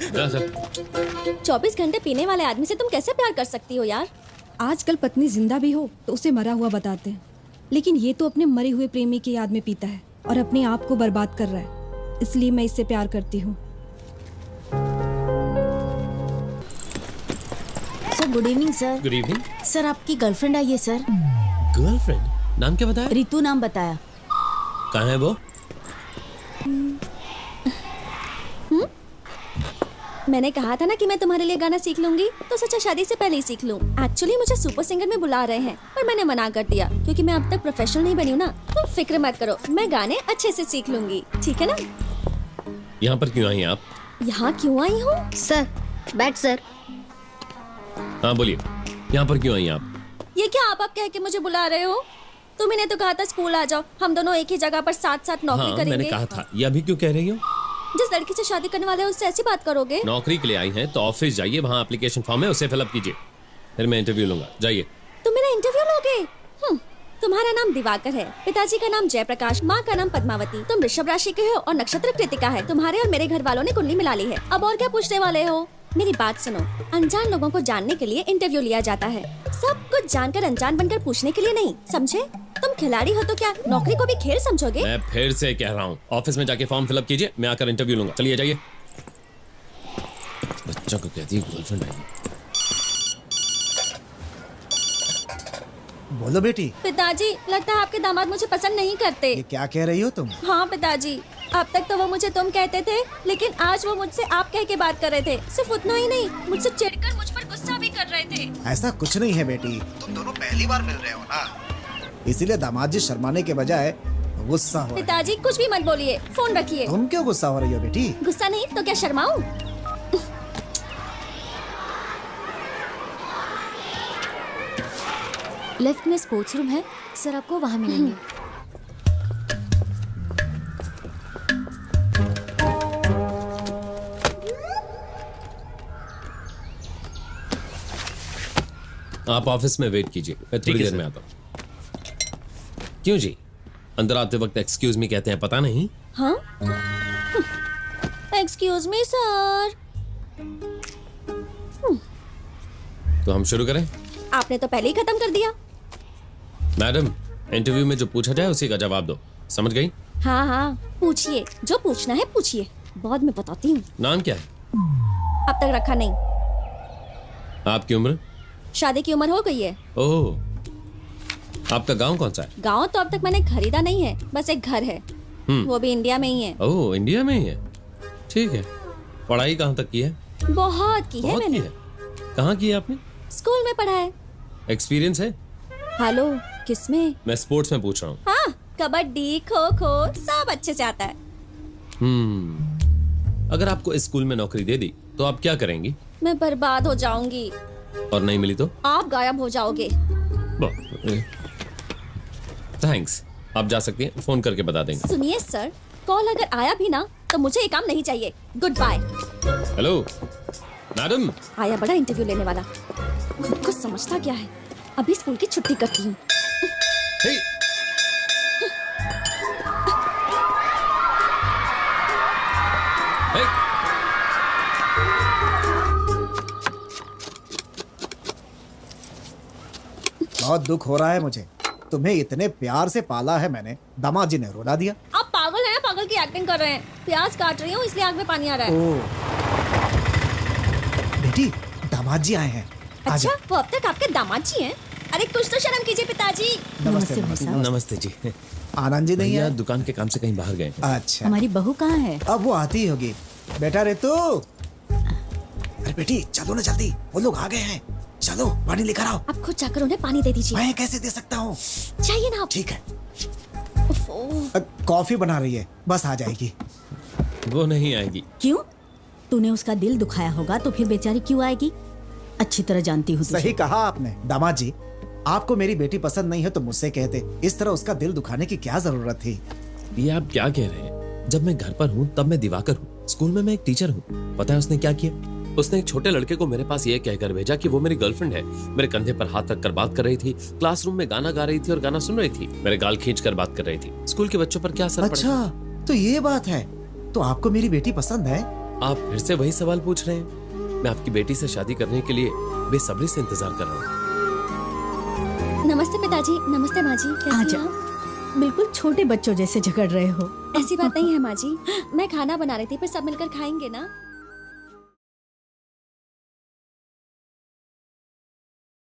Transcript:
24 घंटे पीने वाले आदमी से तुम कैसे प्यार कर सकती हो यार? आजकल पत्नी जिंदा भी हो तो उसे मरा हुआ बताते हैं, लेकिन ये तो अपने मरे हुए प्रेमी की याद में पीता है और अपने आप को बर्बाद कर रहा है, इसलिए मैं इससे प्यार करती हूँ। Sir good evening sir. Good evening. Sir आपकी गर्लफ्रेंड आई है सर। गर्लफ्रेंड? नाम क्या बताया? रितु नाम बताया। कहाँ है वो? मैंने कहा था ना कि मैं तुम्हारे लिए गाना सीख लूंगी, तो सोचा शादी से पहले ही सीख लूं। एक्चुअली मुझे सुपर सिंगर में बुला रहे हैं, पर मैंने मना कर दिया क्योंकि मैं अब तक प्रोफेशनल नहीं बनी हूँ ना। तुम फिक्र मत करो, मैं गाने अच्छे से सीख लूंगी, ठीक है ना? यहाँ पर क्यों आई आप? यहाँ क्यों आई हूँ? सर बैठ सर। हाँ बोलिए, यहाँ पर क्यों आई आप? ये क्या आप कह के मुझे बुला रहे हो? तुम्ही ने तो कहा था स्कूल आ जाओ, हम दोनों एक ही जगह पर साथ साथ नौकरी हाँ करेंगे। मैंने कहा था, ये अभी क्यों कह रही हो? जिस लड़की से शादी करने वाले हो उससे ऐसी बात करोगे? नौकरी के लिए आई हैं तो ऑफिस जाइए, वहाँ एप्लीकेशन फॉर्म है, उसे फिलअप कीजिए, फिर मैं इंटरव्यू लूंगा। जाइए। तुम मेरा इंटरव्यू लोगे? तुम्हारा नाम दिवाकर है, पिताजी का नाम जयप्रकाश, माँ का नाम पद्मावती। तुम वृषभ राशि के हो और नक्षत्र कृतिका है। तुम्हारे और मेरे घर वालों ने कुंडली मिला ली है। अब और क्या पूछने वाले हो? मेरी बात सुनो, अनजान लोगों को जानने के लिए इंटरव्यू लिया जाता है, सब कुछ जानकर अनजान बनकर पूछने के लिए नहीं, समझे? तुम खिलाड़ी हो तो क्या नौकरी को भी खेल समझोगे? मैं फिर से कह रहा हूँ, ऑफिस में जाके फॉर्म फिलअप कीजिए, मैं आकर इंटरव्यू लूंगा। चलिए जाइए। बच्चों को कहती है गर्लफ्रेंड आई। बोलो बेटी। पिताजी, लगता है आपके दामाद मुझे पसंद नहीं करते। ये क्या कह रही हो तुम? हाँ पिताजी, अब तक तो वो मुझे तुम कहते थे, लेकिन आज वो मुझसे आप कह के बात कर रहे थे। सिर्फ उतना ही नहीं, मुझसे चिढ़कर मुझ पर गुस्सा भी कर रहे थे। ऐसा कुछ नहीं है बेटी, तुम दोनों पहली बार मिल रहे हो ना, इसीलिए दामाद जी शर्माने के बजाय गुस्सा हो रहे हैं। पिताजी कुछ भी मत बोलिए, फोन रखिए। तुम क्यों गुस्सा हो रही हो बेटी? गुस्सा नहीं तो क्या शर्माऊं? लेफ्ट में स्पोर्ट्स रूम है सर, आपको वहाँ मिलेंगे। आप ऑफिस में वेट कीजिए, मैं थोड़ी देर में आता हूँ। क्यों जी, अंदर आते वक्त एक्सक्यूज मी कहते हैं, पता नहीं? हाँ? Excuse me sir. तो हम शुरू करें? आपने तो पहले ही खत्म कर दिया। मैडम, इंटरव्यू में जो पूछा जाए उसी का जवाब दो, समझ गई? हाँ हाँ, पूछिए, जो पूछना है पूछिए, बाद में बताती हूँ। नाम क्या है? अब तक रखा नहीं। आपकी उम्र? शादी की उम्र हो गई है। ओह, आपका गांव कौन सा है? गांव तो अब तक मैंने खरीदा नहीं है, बस एक घर है, वो भी इंडिया में ही है। ओह, इंडिया में ही है, ठीक है। पढ़ाई कहाँ तक की है? बहुत की है बहुत मैंने। की है। कहाँ की है आपने? स्कूल में पढ़ा है। एक्सपीरियंस है? हेलो, किसमें? मैं स्पोर्ट्स में पूछ रहा हूँ। हाँ, कबड्डी, खो खो सब अच्छे से आता है। अगर आपको इस स्कूल में नौकरी दे दी तो आप क्या करेंगी? मैं बर्बाद हो जाऊंगी। और नहीं मिली तो? आप गायब हो जाओगे। थैंक्स, आप जा सकती हैं, फोन करके बता देंगे। सुनिए सर, कॉल अगर आया भी ना तो मुझे ये काम नहीं चाहिए। Good bye. Hello madam. आया बड़ा इंटरव्यू लेने वाला, खुद को समझता क्या है। अभी स्कूल की छुट्टी करती हूँ। हे। हे। बहुत दुख हो रहा है मुझे, तुम्हें इतने प्यार से पाला है मैंने, दामाद जी ने रुला दिया। आप पागल हैं, पागल की एक्टिंग कर रहे हैं। प्याज काट रही हूँ इसलिए आग में पानी आ रहा है। ओह बेटी, दामाद जी आए हैं। अच्छा, वो अब तक आपके दामाद जी हैं? अरे कुछ तो शर्म कीजिए पिताजी। नमस्ते नमस्ते। नमस्ते जी। आनंद जी नहीं भैया है? दुकान के काम से कहीं बाहर गए। अच्छा, हमारी बहू कहाँ है? अब वो आती ही होगी। बेटा रितु, अरे बेटी चलो ना जल्दी, वो लोग आ गए हैं। चलो पानी लेकर आओ। आप खुद जाकर उन्हें पानी दे दीजिए। मैं कैसे दे सकता हूँ? चाहिए ना आप। ठीक है, उफ़, कॉफी बना रही है, बस आ जाएगी। वो नहीं आएगी। क्यों? तूने उसका दिल दुखाया होगा तो फिर बेचारी क्यों आएगी? अच्छी तरह जानती हूँ तुझे। सही कहा आपने। दामाद जी, आपको मेरी बेटी पसंद नहीं है तो मुझसे कहते, इस तरह उसका दिल दुखाने की क्या जरूरत थी? ये आप क्या कह रहे हैं? जब मैं घर पर हूँ तब मैं दिवाकर हूँ, स्कूल में मैं एक टीचर हूँ। पता है उसने क्या किया? उसने एक छोटे लड़के को मेरे पास ये कहकर भेजा कि वो मेरी गर्लफ्रेंड है। मेरे कंधे पर हाथ रखकर बात कर रही थी, क्लासरूम में गाना गा रही थी और गाना सुन रही थी, मेरे गाल खींचकर बात कर रही थी। स्कूल के बच्चों पर क्या असर पड़ेगा? अच्छा, तो ये बात है। तो आपको मेरी बेटी पसंद है? आप फिर से वही सवाल पूछ रहे हैं? मैं आपकी बेटी से शादी करने के लिए बेसब्री से इंतजार कर रहा हूँ। नमस्ते पिताजी, नमस्ते माँ जी, आ कैसी हैं जाओ। आप? बिल्कुल छोटे बच्चों जैसे झगड़ रहे हो। ऐसी बात नहीं है माँ जी, मैं खाना बना रही थी, फिर सब मिलकर खाएंगे ना।